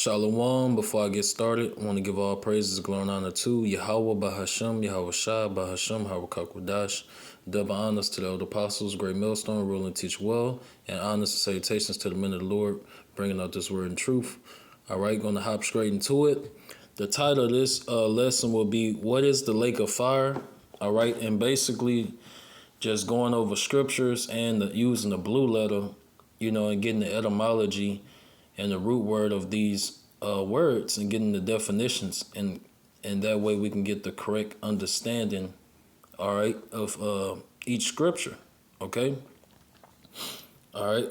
Shalom. Before I get started, I want to give all praises, glory, and honor to Yahweh Bahashem, Yahweh Shah, Bahashem, Harakakwadash. Double honors to the elder apostles, great millstone, rule and teach well, and honors and salutations to the men of the Lord, bringing out this word in truth. All right, going to hop straight into it. The title of this lesson will be, What is the Lake of Fire? All right, and basically just going over scriptures and using the blue letter, and getting the etymology and the root word of these words and getting the definitions, and that way we can get the correct understanding, all right, of each scripture. Okay, all right.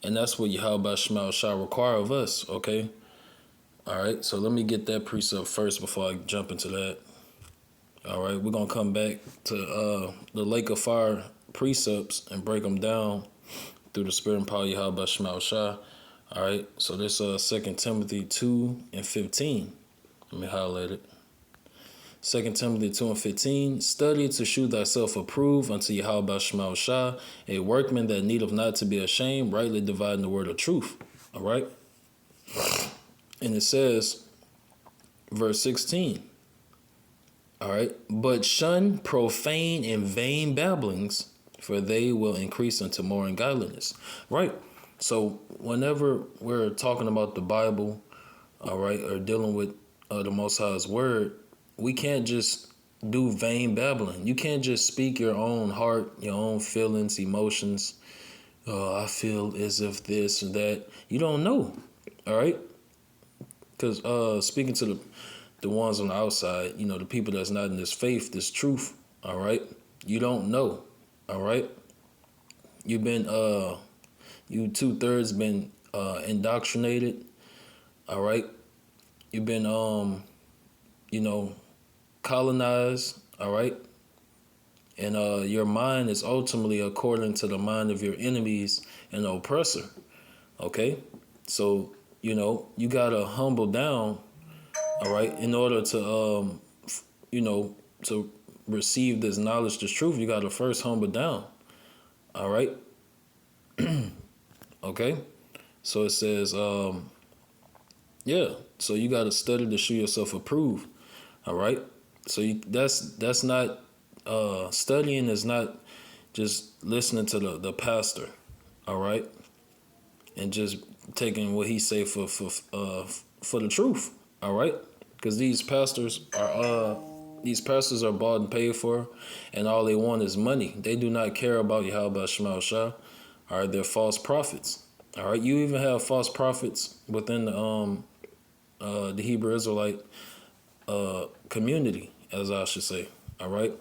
And that's what Yahweh Shema shall require of us. Okay, all right. So let me get that precept first before I jump into that. All right, we're gonna come back to the lake of fire precepts and break them down through the spirit and power of Yahweh Shema Shah. All right, so this 2 Timothy 2:15. Let me highlight it. 2 Timothy 2:15. Study to shew thyself approved unto Yahweh Shema Shah, a workman that needeth not to be ashamed, rightly dividing the word of truth. All right, and it says, verse 16. All right, but shun profane and vain babblings, for they will increase unto more ungodliness. Right. So whenever we're talking about the Bible, all right, or dealing with the Most High's word, we can't just do vain babbling. You can't just speak your own heart, your own feelings, emotions. I feel as if this or that. You don't know, all right? Because speaking to the ones on the outside, the people that's not in this faith, this truth, all right? You don't know, all right? You've been you 2/3 been indoctrinated, all right? You've been colonized, all right? And your mind is ultimately according to the mind of your enemies and oppressor, okay? So, you gotta humble down, all right? In order to to receive this knowledge, this truth, you gotta first humble down, all right? Okay, so it says, so you got to study to show yourself approved. All right, so that's not studying is not just listening to the pastor. All right, and just taking what he say for the truth. All right, because these pastors are bought and paid for, and all they want is money. They do not care about Yahweh Shema Shah. All right, they're false prophets. All right, you even have false prophets within the Hebrew Israelite community, as I should say. All right,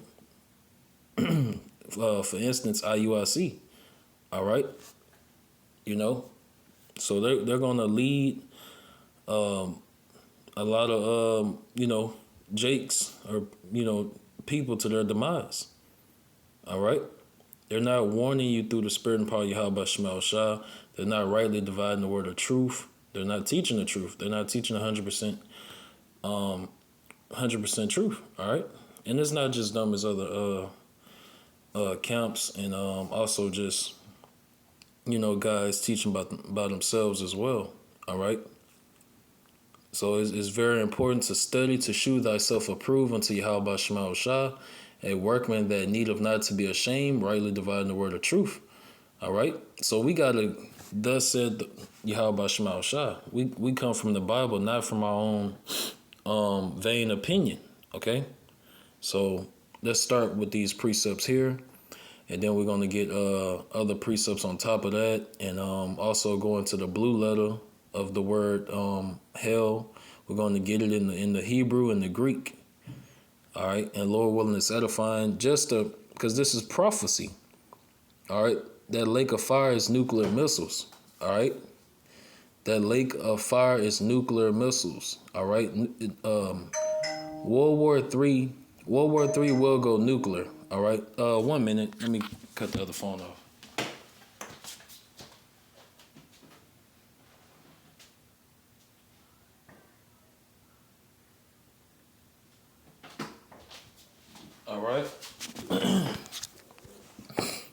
for instance, IUIC. All right, so they're gonna lead a lot of jakes or people to their demise. All right. They're not warning you through the spirit and power of Yahweh Shema Shah. They're not rightly dividing the word of truth. They're not teaching the truth. They're not teaching 100%, 100% truth. All right, and it's not just them as other camps, and also just guys teaching about themselves as well. All right. So it's very important to study to shew thyself approved unto Yahweh Shema Shah, a workman that needeth not to be ashamed, rightly dividing the word of truth. All right. So we gotta, thus said Yahweh Shema Shah. We come from the Bible, not from our own vain opinion. Okay. So let's start with these precepts here, and then we're gonna get other precepts on top of that, and also go into the blue letter of the word hell. We're going to get it in the Hebrew and the Greek. All right, and Lord willing, it's edifying because this is prophecy. All right, that lake of fire is nuclear missiles. All right, that lake of fire is nuclear missiles. All right, World War III will go nuclear. All right, 1 minute. Let me cut the other phone off. All right.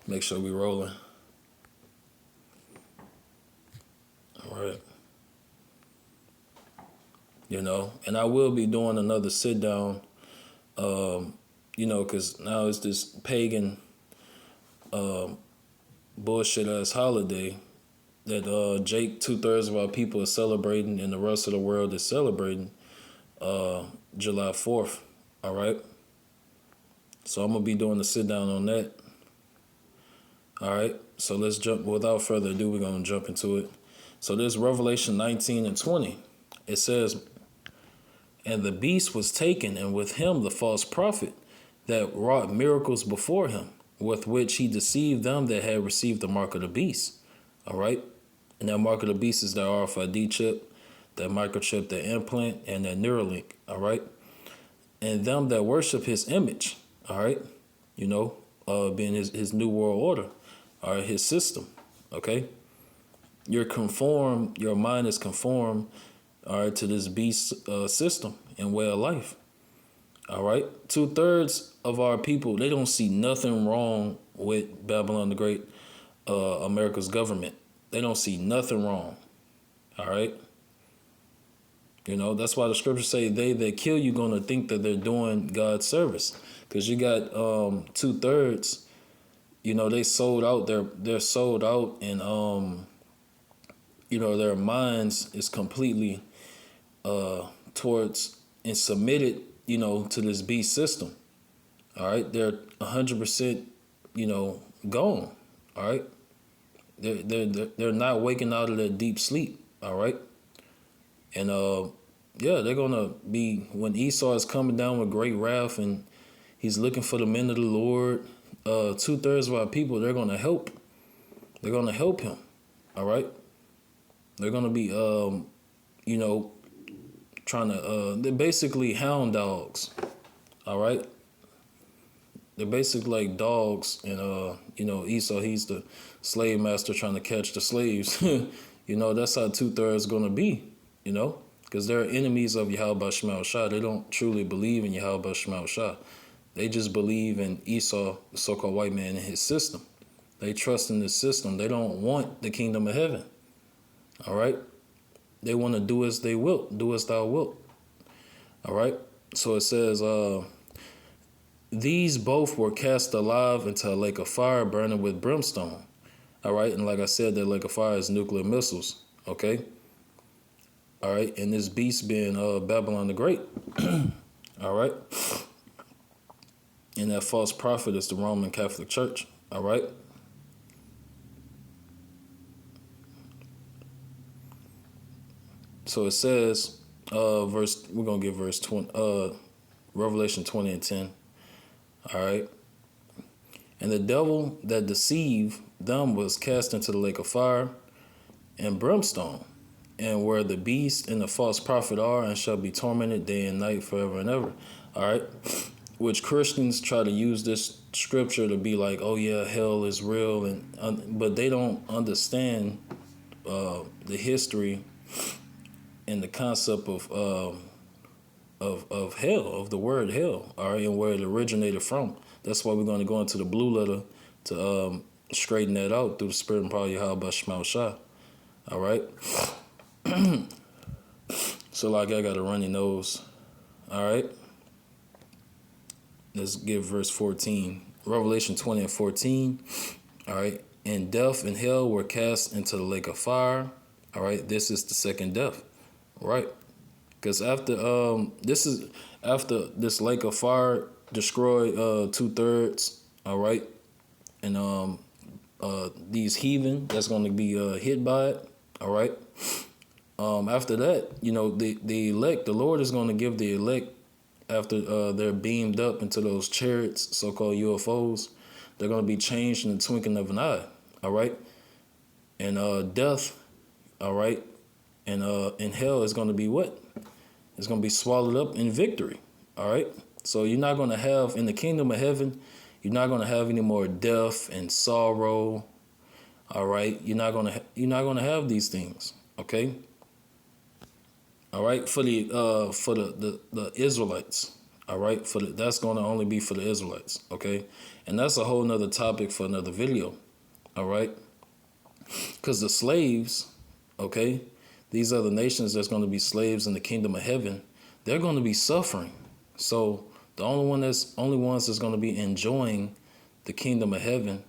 Make sure we rolling. All right. And I will be doing another sit down, because now it's this pagan bullshit ass holiday that Jake 2/3 of our people are celebrating and the rest of the world is celebrating July 4th. All right. So I'm gonna be doing a sit down on that. All right. So let's jump. Without further ado, we're gonna jump into it. So this Revelation 19 and 20. It says, "And the beast was taken, and with him the false prophet that wrought miracles before him, with which he deceived them that had received the mark of the beast." All right. And that mark of the beast is the RFID chip, that microchip, that implant, and that Neuralink. All right. And them that worship his image. All right. Being his new world order, or his system. Okay. Your mind is conformed, all right, to this beast system and way of life. All right. 2/3 of our people, they don't see nothing wrong with Babylon the Great, America's government. They don't see nothing wrong. All right. That's why the scriptures say they that kill you going to think that they're doing God's service. Because you got 2/3, they sold out. They're sold out, and their minds is completely towards and submitted, to this beast system. All right, they're 100%, gone. All right, they're not waking out of their deep sleep. All right, and they're gonna be, when Esau is coming down with great wrath and he's looking for the men of the Lord. 2/3 of our people, they're gonna help. They're gonna help him. All right. They're gonna be, trying to. They're basically hound dogs. All right. They're basically like dogs, and Esau, he's the slave master trying to catch the slaves. That's how 2/3 gonna be. Because they're enemies of Yahweh Shema Shah. They don't truly believe in Yahweh Shema Shah. They just believe in Esau, the so-called white man, and his system. They trust in this system. They don't want the kingdom of heaven. All right? They want to do as they will. Do as thou wilt. All right? So it says, these both were cast alive into a lake of fire burning with brimstone. All right? And like I said, that lake of fire is nuclear missiles. Okay? All right? And this beast being Babylon the Great. All right? And that false prophet is the Roman Catholic Church. All right. So it says, we're gonna get verse 20, Revelation 20 and 10. All right. And the devil that deceived them was cast into the lake of fire and brimstone, and where the beast and the false prophet are, and shall be tormented day and night forever and ever. All right. Which Christians try to use this scripture to be like, oh yeah, hell is real, but they don't understand the history and the concept of hell, of the word hell, all right, and where it originated from. That's why we're going to go into the blue letter to straighten that out through the spirit and power of Yahweh Shema Shah. All right. So like I got a runny nose. All right. Let's give verse 14. Revelation 20 and 14. All right. And death and hell were cast into the lake of fire. All right. This is the second death. All right. Because after this lake of fire destroyed 2/3. All right. And these heathen that's going to be hit by it. All right. After that, the elect, the Lord is going to give the elect, after they're beamed up into those chariots, so-called UFOs, they're going to be changed in the twinkling of an eye, all right? And death, all right, and hell is going to be what? It's going to be swallowed up in victory, all right? So you're not going to have, in the kingdom of heaven, you're not going to have any more death and sorrow, all right? You're not going to have these things, okay? All right, for the Israelites. All right, that's going to only be for the Israelites. Okay, and that's a whole nother topic for another video. All right, because the slaves, okay, these other nations that's going to be slaves in the kingdom of heaven, they're going to be suffering. So the only ones that's going to be enjoying the kingdom of heaven,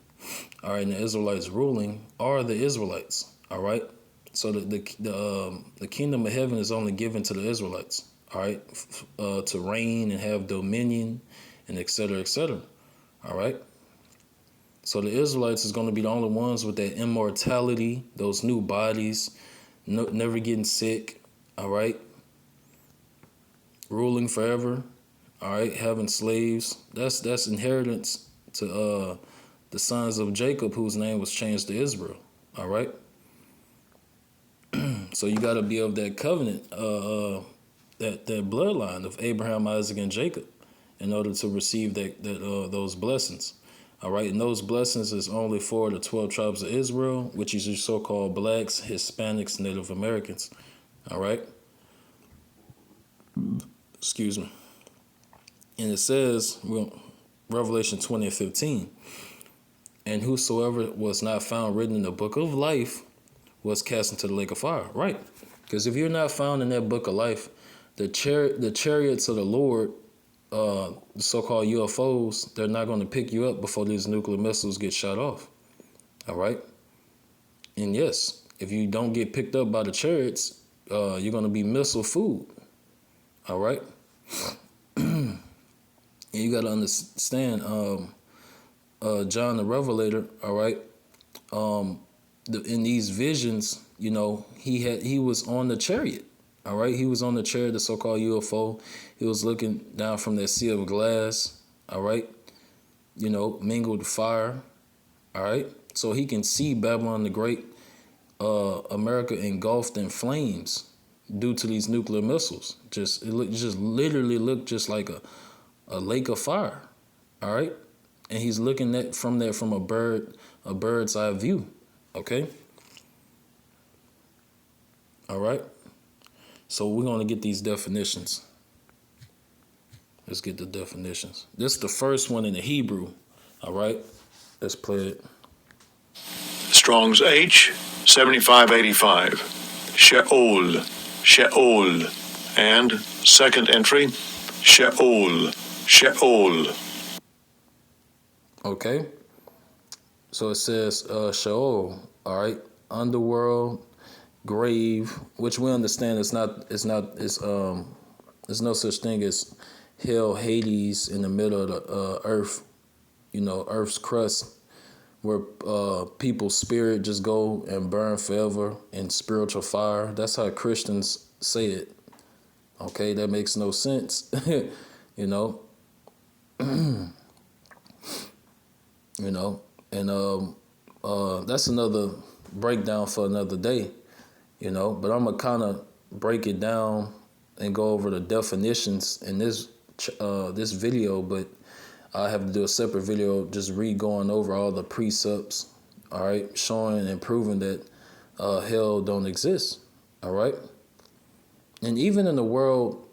all right, and the Israelites ruling are the Israelites, all right. So the kingdom of heaven is only given to the Israelites, all right, to reign and have dominion, and et cetera, all right. So the Israelites is going to be the only ones with that immortality, those new bodies, never getting sick, all right, ruling forever, all right, having slaves. That's inheritance to the sons of Jacob, whose name was changed to Israel, all right. So you got to be of that covenant, that bloodline of Abraham, Isaac, and Jacob, in order to receive those blessings. All right, and those blessings is only for the 12 tribes of Israel, which is your so-called blacks, Hispanics, Native Americans. All right. Excuse me. And it says, Revelation 20:15, and whosoever was not found written in the book of life was cast into the lake of fire. Right. Because if you're not found in that book of life, the chariots of the Lord, the so-called UFOs, they're not going to pick you up before these nuclear missiles get shot off. All right. And yes, if you don't get picked up by the chariots, you're going to be missile food. All right. And you got to understand, John the Revelator, all right, in these visions, you know, he was on the chariot, all right? He was on the chariot, the so-called UFO. He was looking down from that sea of glass, all right, you know, mingled fire, all right? So he can see Babylon the Great, America engulfed in flames due to these nuclear missiles. Just literally looked just like a lake of fire, all right? And he's looking at from a bird's eye view, okay? All right? So we're going to get these definitions. Let's get the definitions. This is the first one in the Hebrew, all right? Let's play it. Strong's H, 7585. Sheol, Sheol. And second entry, Sheol, Sheol. Okay. So it says Sheol, all right? Underworld, grave, which we understand there's no such thing as hell, Hades, in the middle of the earth, you know, earth's crust, where people's spirit just go and burn forever in spiritual fire. That's how Christians say it. Okay, that makes no sense. You know. You know, and that's another breakdown for another day, you know, but I'm gonna kind of break it down and go over the definitions in this video, but I have to do a separate video just going over all the precepts, all right, showing and proving that hell don't exist, all right. And even in the world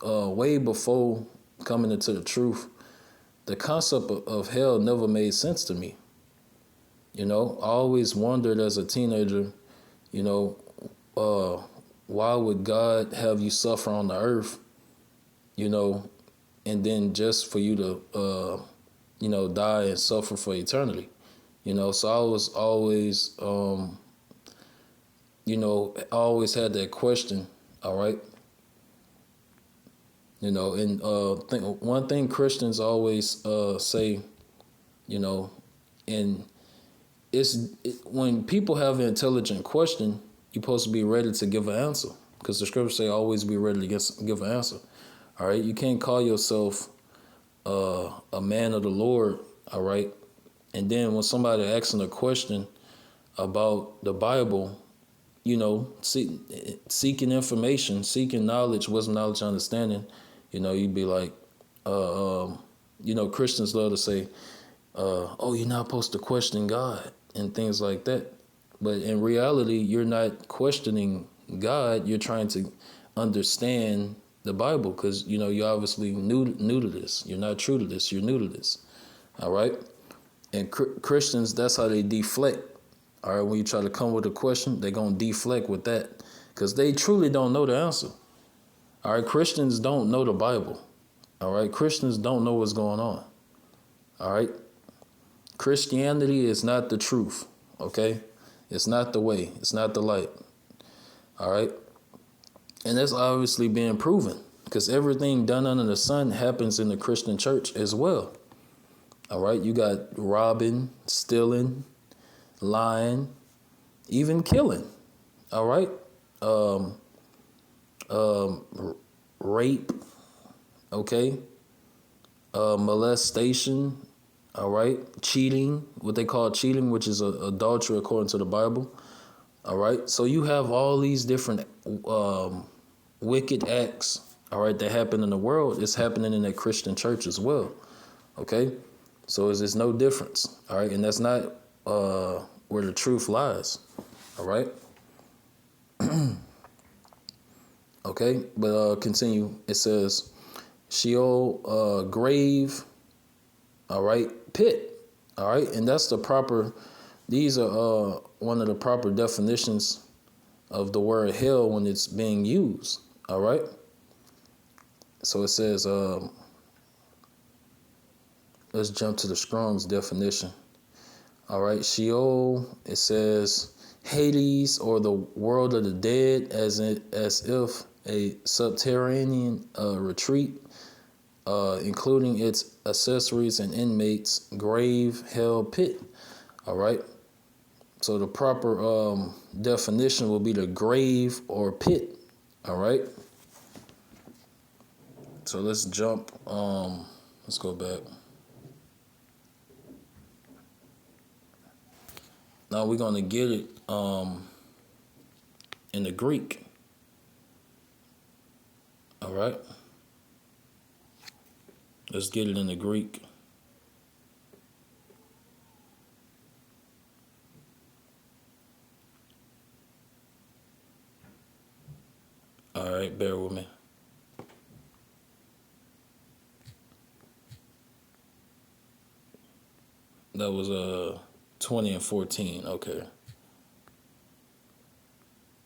way before coming into the truth, the concept of hell never made sense to me. You know, I always wondered as a teenager, you know, why would God have you suffer on the earth, you know, and then just for you to, you know, die and suffer for eternity, you know? So I was always, you know, I always had that question, all right? You know, and one thing Christians always say, you know, and when people have an intelligent question, you're supposed to be ready to give an answer, because the scriptures say always be ready to give an answer. All right, you can't call yourself a man of the Lord, all right, and then when somebody asking a question about the Bible, you know, seeking information, seeking knowledge, wisdom, knowledge, understanding, you know, you'd be like, you know, Christians love to say, oh, you're not supposed to question God and things like that. But in reality, you're not questioning God. You're trying to understand the Bible because, you know, you're obviously new to this. You're not true to this. You're new to this. All right. And Christians, that's how they deflect. All right. When you try to come with a question, they're going to deflect with that because they truly don't know the answer. All right, Christians don't know the Bible. All right, Christians don't know what's going on. All right, Christianity is not the truth. Okay, it's not the way. It's not the light. All right, and that's obviously being proven because everything done under the sun happens in the Christian church as well. All right, you got robbing, stealing, lying, even killing. All right, rape. Okay, molestation. All right, cheating, what they call cheating, which is adultery according to the Bible. All right, so you have all these different wicked acts. All right, that happen in the world. It's happening in the Christian church as well. Okay, so it's no difference. All right, and that's not where the truth lies. All right. Okay, but continue. It says Sheol, grave. All right, pit. All right, and that's the proper. These are one of the proper definitions of the word hell when it's being used. All right. So it says, let's jump to the Strong's definition. All right, Sheol. It says Hades, or the world of the dead, as if a subterranean retreat, including its accessories and inmates, grave, hell, pit. All right. So the proper definition will be the grave or pit. All right. So let's jump. Let's go back. Now we're gonna get it in the Greek. All right. Let's get it in the Greek. All right, bear with me. That was 20 and 14. Okay.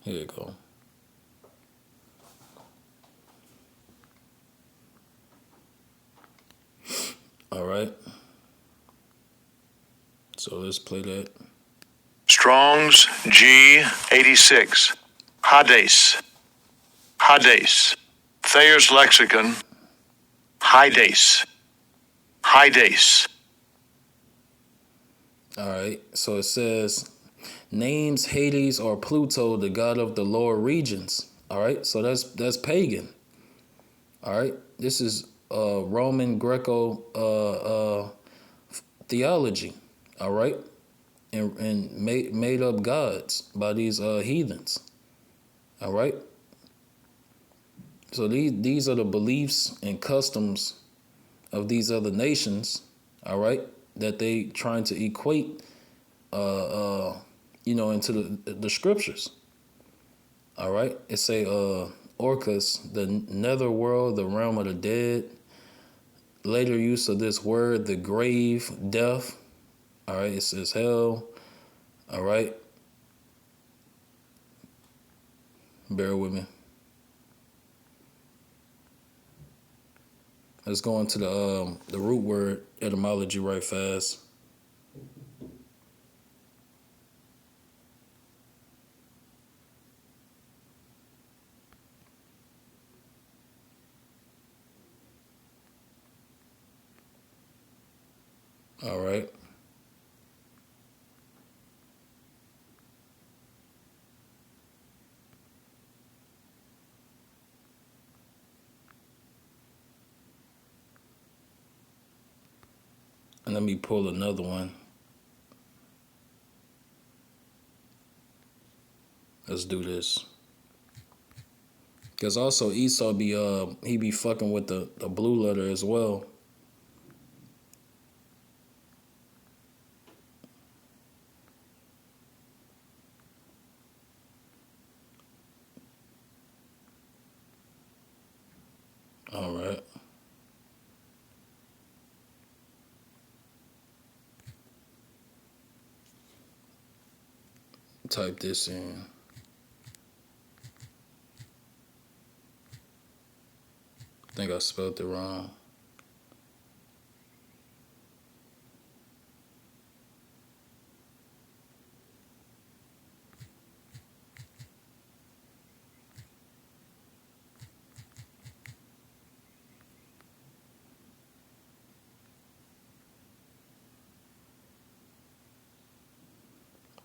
Here you go. All right. So let's play that. Strong's G86. Hades. Hades. Thayer's Lexicon. Hades. Hades. All right. So it says names Hades or Pluto, the god of the lower regions. All right. So that's pagan. All right. This is Roman Greco theology. All right. And made up gods by these heathens. All right. So these are the beliefs and customs of these other nations. All right, that they trying to equate, into the scriptures. All right, it say Orcus, the netherworld, the realm of the dead. Later use of this word, the grave, death. All right, it says hell. All right, bear with me. Let's go into the root word etymology right fast. All right. And let me pull another one. Let's do this. Because also Esau he be fucking with the blue letter as well. All right. Type this in. I think I spelled it wrong.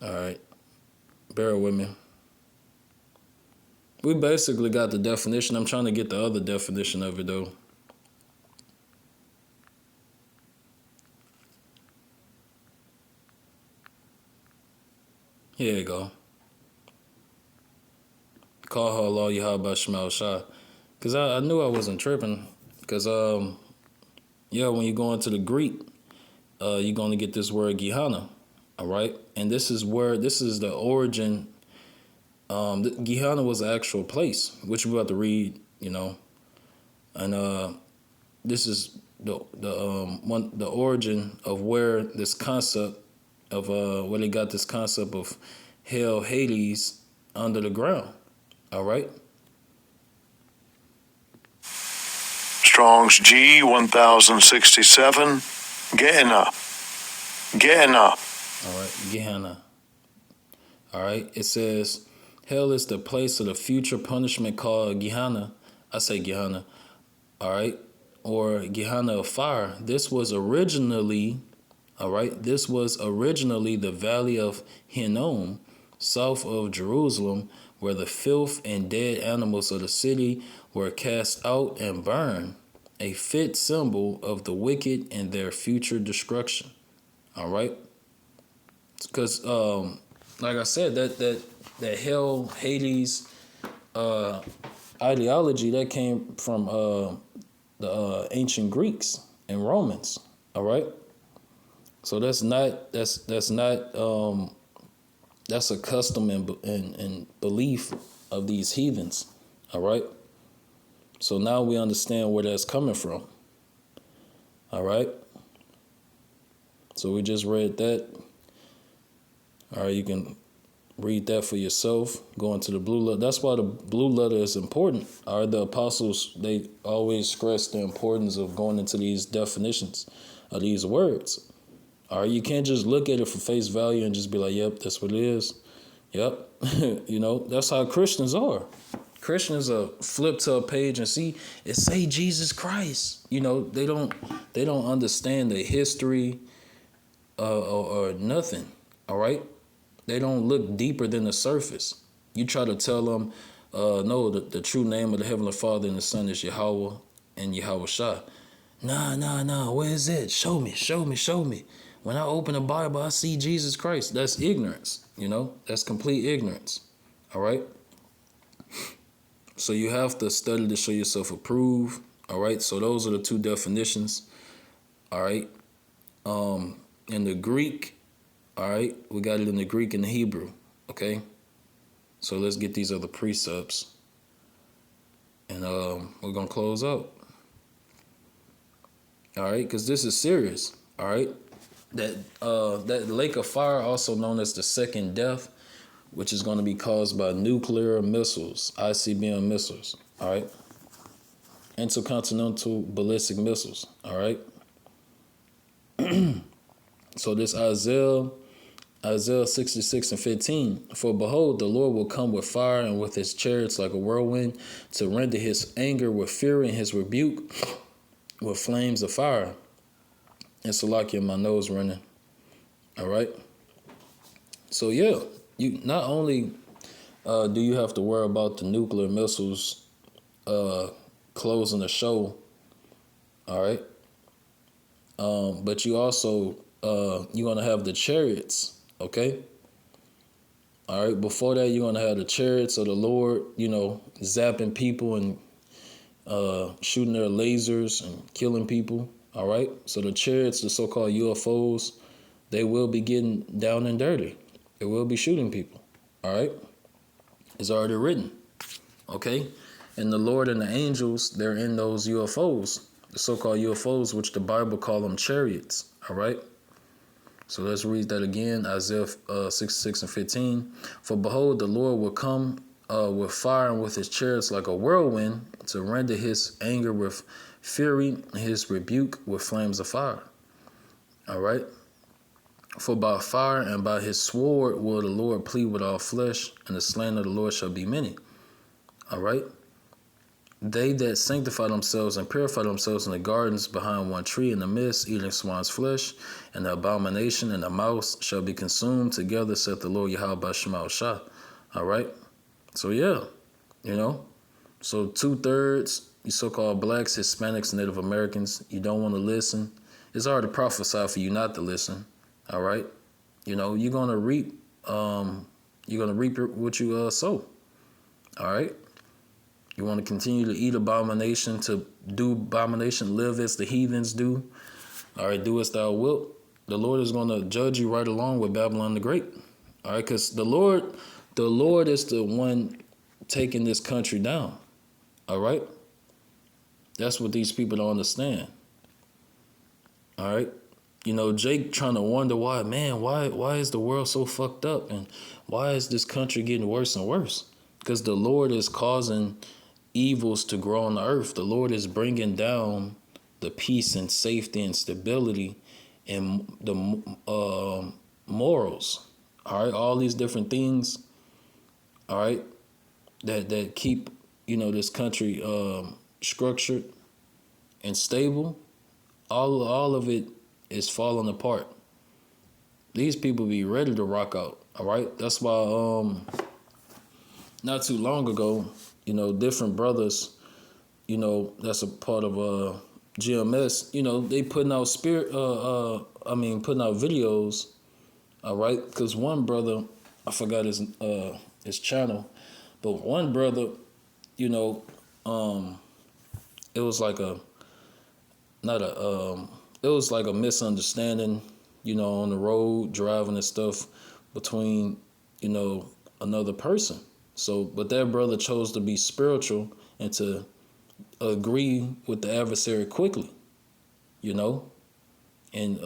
All right. Bear with me. We basically got the definition. I'm trying to get the other definition of it, though. Here you go. Call her Allah Yahweh Shema Shah. Because I knew I wasn't tripping. Because, yeah, when you go into the Greek, you're going to get this word Gehenna. All right? And this is the origin. Gehenna was an actual place, which we're about to read, and this is the origin of where this concept of where they got this concept of hell, Hades, under the ground. All right. Strong's G 1067. Gehenna. All right, Gehenna. All right, it says, hell is the place of the future punishment called Gehenna. I say Gehenna. All right, or Gehenna of fire. This was originally the valley of Hinnom, south of Jerusalem, where the filth and dead animals of the city were cast out and burned, a fit symbol of the wicked and their future destruction. All right, because like I said, that hell, Hades ideology that came from the ancient Greeks and Romans. All right, so that's a custom and belief of these heathens. All right, so now we understand where that's coming from. All right, so we just read that. All right, you can read that for yourself. Go into the blue letter. That's why the blue letter is important. All right, the apostles, they always stress the importance of going into these definitions of these words. All right, you can't just look at it for face value and just be like, yep, that's what it is. Yep. That's how Christians are. Christians are flip to a page and see it say Jesus Christ. They don't understand the history or nothing. All right. They don't look deeper than the surface. You try to tell them, no, the true name of the Heavenly Father and the Son is Yahweh and Yahweh Shah. Nah. Where is it? Show me. When I open the Bible, I see Jesus Christ. That's ignorance. That's complete ignorance. All right. So you have to study to show yourself approved. All right. So those are the two definitions. All right. In the Greek. All right, we got it in the Greek and the Hebrew, okay? So let's get these other precepts, and we're going to close out. All right, because this is serious, all right? That lake of fire, also known as the second death, which is going to be caused by nuclear missiles, ICBM missiles, all right? Intercontinental ballistic missiles, all right? So this Isaiah 66:15, for behold, the Lord will come with fire and with his chariots like a whirlwind, to render his anger with fury and his rebuke with flames of fire. And Salakia, my nose running. All right. So yeah, you not only do you have to worry about the nuclear missiles closing the show, all right, but you also you're gonna have the chariots. Okay. All right. Before that, you're gonna have the chariots of the Lord, zapping people and shooting their lasers and killing people. All right. So the chariots, the so-called UFOs, they will be getting down and dirty. They will be shooting people. All right. It's already written. Okay. And the Lord and the angels, they're in those UFOs, the so-called UFOs, which the Bible call them chariots. All right. So let's read that again, Isaiah 66:15. For behold, the Lord will come with fire and with his chariots like a whirlwind, to render his anger with fury, and his rebuke with flames of fire. All right? For by fire and by his sword will the Lord plead with all flesh, and the slain of the Lord shall be many. All right? They that sanctify themselves and purify themselves in the gardens behind one tree in the midst, eating swine's flesh, and the abomination and the mouse shall be consumed together, saith the Lord Yahweh Bashema Shah. All right? So, yeah, you know. So 2/3, you so-called blacks, Hispanics, Native Americans, you don't want to listen. It's already prophesied for you not to listen. All right? You know, you're going to reap what you sow. All right? You want to continue to eat abomination, to do abomination, live as the heathens do. All right, do as thou wilt. The Lord is going to judge you right along with Babylon the Great. All right, because the Lord is the one taking this country down. All right? That's what these people don't understand. All right? You know, Jake trying to wonder why is the world so fucked up? And why is this country getting worse and worse? Because the Lord is causing evils to grow on the earth. The Lord is bringing down the peace and safety and stability and the morals. All right, all these different things. All right, that keep this country structured and stable. All of it is falling apart. These people be ready to rock out. All right, that's why not too long ago, different brothers, that's a part of GMS, they putting out putting out videos, all right? Because one brother, I forgot his channel, but one brother, it was like it was like a misunderstanding, on the road, driving and stuff between, another person. So, but that brother chose to be spiritual and to agree with the adversary quickly, and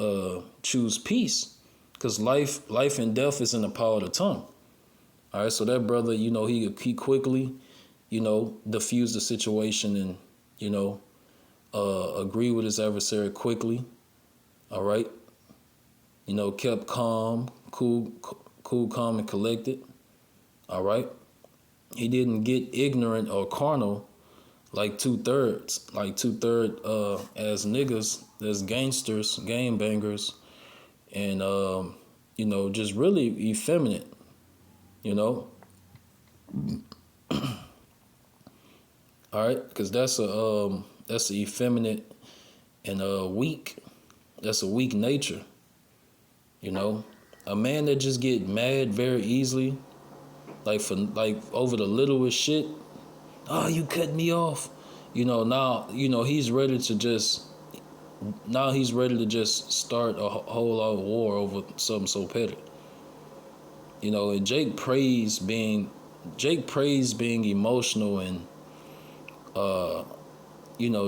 choose peace, because life and death is in the power of the tongue. All right, so that brother, he quickly, diffused the situation and, agree with his adversary quickly. All right, kept calm, cool, calm, and collected. All right. He didn't get ignorant or carnal like 2/3. Like 2/3 as niggas, as gangsters, game bangers, and just really effeminate, All right, because that's a effeminate and weak. That's a weak nature. A man that just get mad very easily. Like over the littlest shit. Oh, you cut me off. Now, he's ready to just start a whole lot of war over something so petty. And Jake prays being emotional and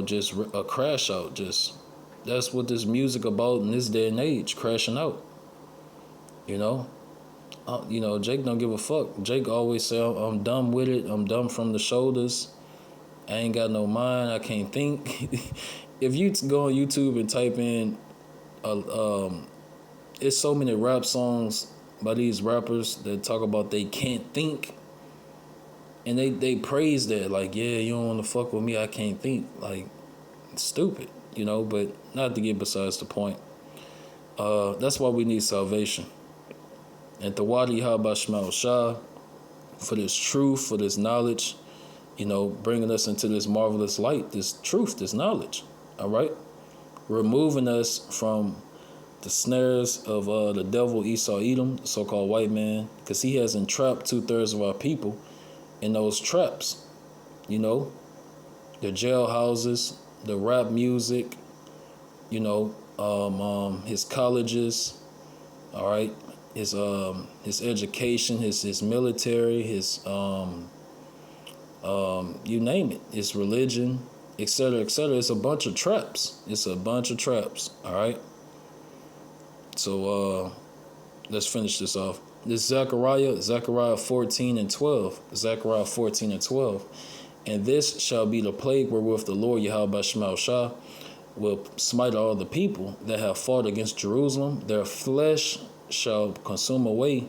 just a crash out. Just that's what this music about in this day and age, crashing out. Jake don't give a fuck. Jake always say, I'm dumb with it. I'm dumb from the shoulders. I ain't got no mind. I can't think. If you go on YouTube and type in, it's so many rap songs by these rappers that talk about they can't think. And they praise that. Like, yeah, you don't want to fuck with me. I can't think. Like, it's stupid, but not to get besides the point. That's why we need salvation. And Tawadi Habashmal Shah for this truth, for this knowledge, bringing us into this marvelous light, this truth, this knowledge, all right? Removing us from the snares of the devil Esau Edom, the so-called white man, because he has entrapped 2/3 of our people in those traps, the jailhouses, the rap music, his colleges, all right? His education, his military, his you name it, his religion, etc., etc. It's a bunch of traps. All right. So let's finish this off. This Zechariah 14 and 12. Zechariah 14 and 12. And this shall be the plague wherewith the Lord Yahweh Shema Shah will smite all the people that have fought against Jerusalem. Their flesh shall consume away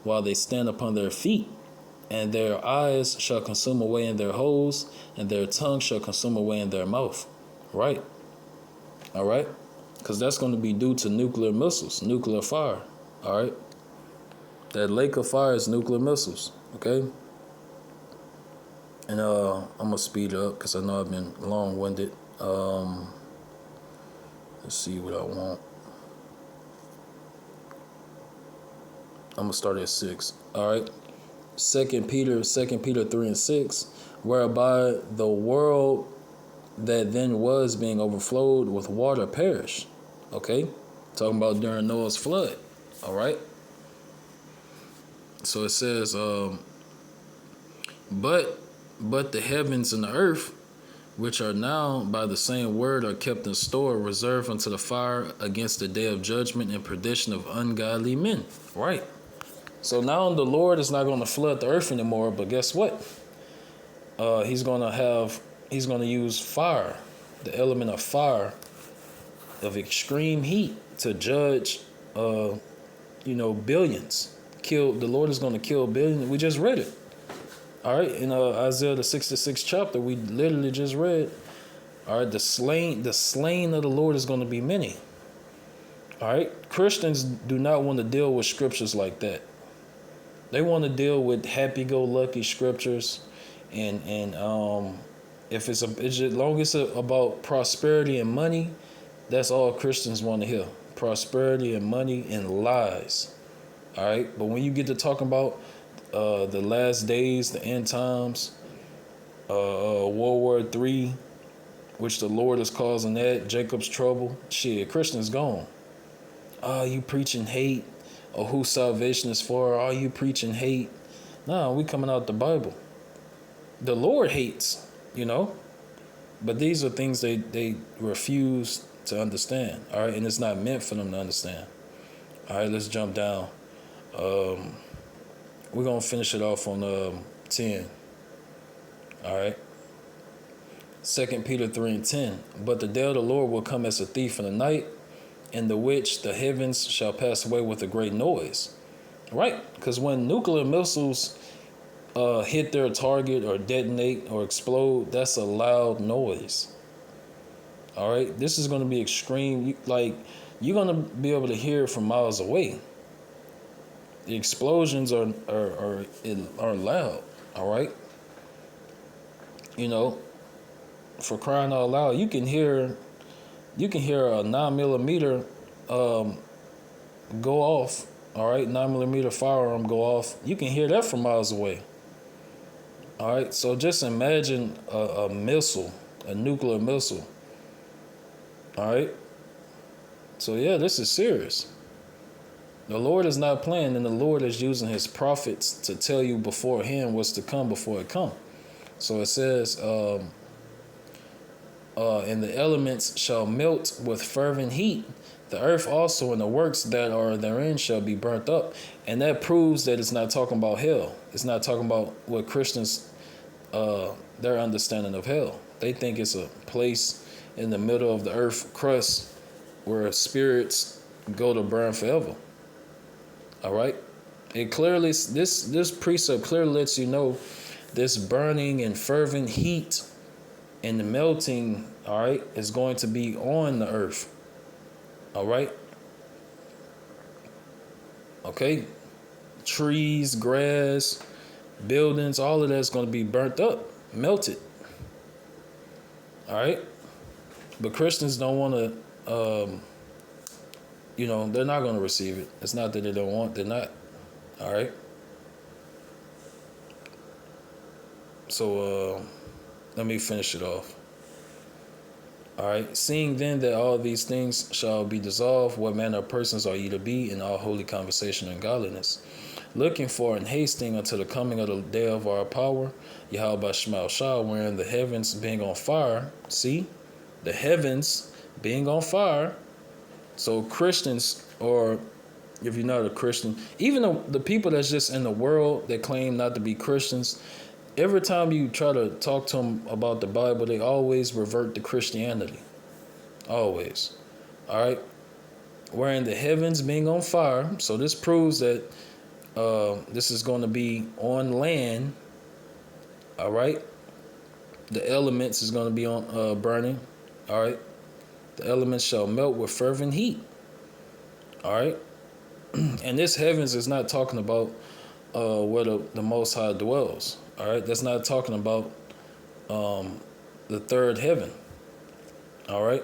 while they stand upon their feet, and their eyes shall consume away in their holes, and their tongue shall consume away in their mouth. Right? All right? Because that's going to be due to nuclear missiles, nuclear fire. All right? That lake of fire is nuclear missiles. Okay? And I'm going to speed up because I know I've been long-winded. Let's see what I want. I'm going to start at 6. All right? 2 Peter 3 and 6, whereby the world that then was being overflowed with water perished. Okay? Talking about during Noah's flood. All right? So it says, but the heavens and the earth, which are now by the same word are kept in store, reserved unto the fire against the day of judgment and perdition of ungodly men. Right. So now the Lord is not going to flood the earth anymore, but guess what? He's going to use fire, the element of fire, of extreme heat to judge, billions. The Lord is going to kill billions. We just read it. All right, in Isaiah the 66th chapter, we literally just read. All right, the slain of the Lord is going to be many. All right, Christians do not want to deal with scriptures like that. They want to deal with happy-go-lucky scriptures, and if it's as long as it's about prosperity and money, that's all Christians want to hear: prosperity and money and lies. All right, but when you get to talking about the last days, the end times, World War III, which the Lord is causing that, Jacob's trouble, shit, Christians gone. You preaching hate, or who salvation is for? Are you preaching hate? No, we coming out the Bible. The Lord hates, but these are things they refuse to understand. All right, and it's not meant for them to understand. All right, let's jump down. We're going to finish it off on 10. All right. 2 Peter 3 and 10. But the day of the Lord will come as a thief in the night, in the which the heavens shall pass away with a great noise. Right? Because when nuclear missiles hit their target or detonate or explode, that's a loud noise. All right? This is going to be extreme. You're going to be able to hear it from miles away. The explosions are loud. All right? For crying out loud, you can hear a 9mm go off. All right, 9mm firearm go off. You can hear that from miles away. All right, so just imagine a missile, a nuclear missile. All right. So yeah, this is serious. The Lord is not playing, and the Lord is using his prophets to tell you beforehand what's to come before it comes. So it says, and the elements shall melt with fervent heat. The earth also and the works that are therein shall be burnt up. And that proves that it's not talking about hell. It's not talking about what Christians, their understanding of hell. They think it's a place in the middle of the earth crust where spirits go to burn forever. All right? It clearly, this precept clearly lets you know this burning and fervent heat and the melting, all right, is going to be on the earth. All right? Okay? Trees, grass, buildings, all of that's going to be burnt up, melted. All right? But Christians don't want to, they're not going to receive it. It's not that they don't want, they're not. All right? So, let me finish it off. All right. Seeing then that all these things shall be dissolved, what manner of persons are ye to be in all holy conversation and godliness? Looking for and hasting unto the coming of the day of our power, Yahweh Shema Shah, wherein the heavens being on fire. See? The heavens being on fire. So Christians, or if you're not a Christian, even the people that's just in the world that claim not to be Christians, every time you try to talk to them about the Bible, they always revert to Christianity. Always. All right. Wherein the heavens being on fire. So this proves that this is going to be on land. All right. The elements is going to be on burning. All right. The elements shall melt with fervent heat. All right. And this heavens is not talking about where the Most High dwells. All right. That's not talking about the third heaven. All right.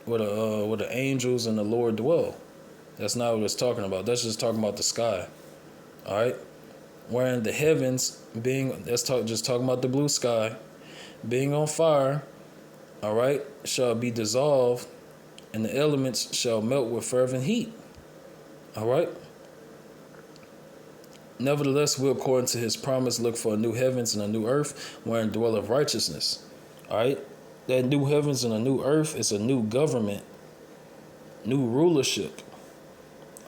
Where the angels and the Lord dwell. That's not what it's talking about. That's just talking about the sky. All right. Wherein the heavens being, just talking about the blue sky, being on fire, all right, shall be dissolved, and the elements shall melt with fervent heat. All right. Nevertheless, we, according to his promise, look for a new heavens and a new earth, wherein dwelleth righteousness. All right. That new heavens and a new earth is a new government, new rulership.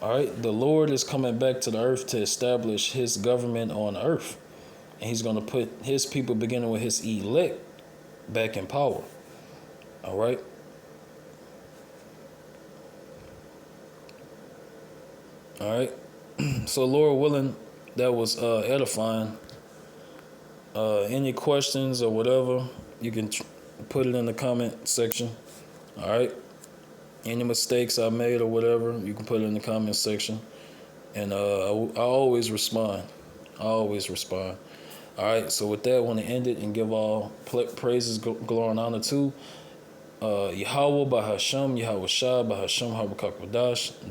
All right. The Lord is coming back to the earth to establish his government on earth. And he's going to put his people, beginning with his elect, back in power. All right. All right. So, Lord willing, that was edifying. Any questions or whatever, you can put it in the comment section. All right. Any mistakes I made or whatever, you can put it in the comment section. And I always respond. I always respond. All right. So with that, I want to end it and give all praises, glory, and honor to Yahweh Bahasham, Yahweh Shah, Bahasham, Habakkuk,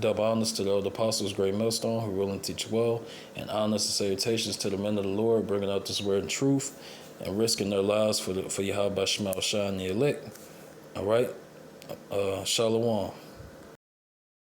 double honors to the elder apostles, great millstone, who rule and teach well, and honors and salutations to the men of the Lord, bringing out this word in truth and risking their lives for Yahweh Shah and the elect. All right. Shalom.